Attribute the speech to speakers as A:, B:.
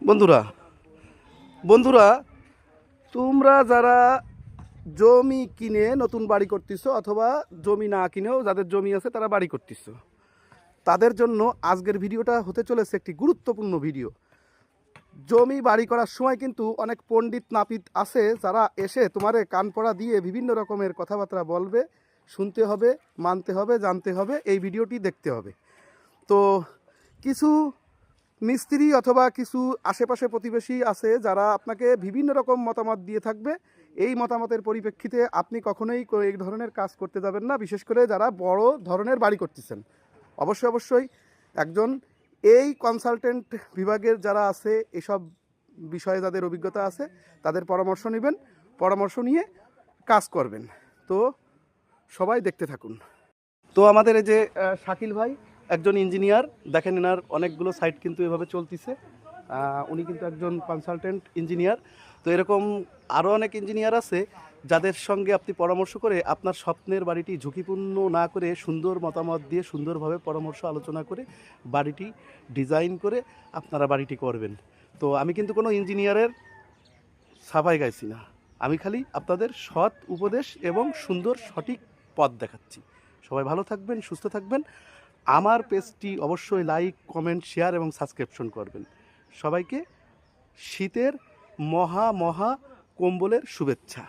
A: বন্ধুরা বন্ধুরা তোমরা যারা জমি কিনে নতুন বাড়ি করতেছো অথবা জমি না কিনেও যাদের জমি আছে তারা বাড়ি করতেছো, তাদের জন্য আজকের ভিডিওটা হতে চলেছে একটি গুরুত্বপূর্ণ ভিডিও। জমি বাড়ি করার সময় কিন্তু অনেক পণ্ডিত নাপিত আছে যারা এসে তোমারে কান পড়া দিয়ে বিভিন্ন রকমের কথাবার্তা বলবে, শুনতে হবে, মানতে হবে, জানতে হবে, এই ভিডিওটি দেখতে হবে। তো কিছু মিস্ত্রি অথবা কিছু আশেপাশে প্রতিবেশী আছে যারা আপনাকে বিভিন্ন রকম মতামত দিয়ে থাকবে। এই মতামতের পরিপ্রেক্ষিতে আপনি কখনোই এই ধরনের কাজ করতে যাবেন না, বিশেষ করে যারা বড় ধরনের বাড়ি করতেছেন। অবশ্যই একজন এই কনসালটেন্ট বিভাগের যারা আছে, এসব বিষয়ে যাদের অভিজ্ঞতা আছে তাদের পরামর্শ নেবেন, পরামর্শ নিয়ে কাজ করবেন। তো সবাই দেখতে থাকুন। তো আমাদের এই যে শাকিল ভাই একজন ইঞ্জিনিয়ার, দেখেন এনার অনেকগুলো সাইট কিন্তু এভাবে চলতেছে। উনি কিন্তু একজন কনসালটেন্ট ইঞ্জিনিয়ার। তো এরকম আরও অনেক ইঞ্জিনিয়ার আছে যাদের সঙ্গে আপনি পরামর্শ করে আপনার স্বপ্নের বাড়িটি ঝুঁকিপূর্ণ না করে সুন্দর মতামত দিয়ে সুন্দরভাবে পরামর্শ আলোচনা করে বাড়িটি ডিজাইন করে আপনারা বাড়িটি করবেন। তো আমি কিন্তু কোনো ইঞ্জিনিয়ারের সাফাই গাইছি না, আমি খালি আপনাদের সৎ উপদেশ এবং সুন্দর সঠিক পথ দেখাচ্ছি। সবাই ভালো থাকবেন, সুস্থ থাকবেন। আমার পেজটি অবশ্যই লাইক, কমেন্ট, শেয়ার এবং সাবস্ক্রিপশন করবেন। সবাইকে শীতের মহা কম্বলের শুভেচ্ছা।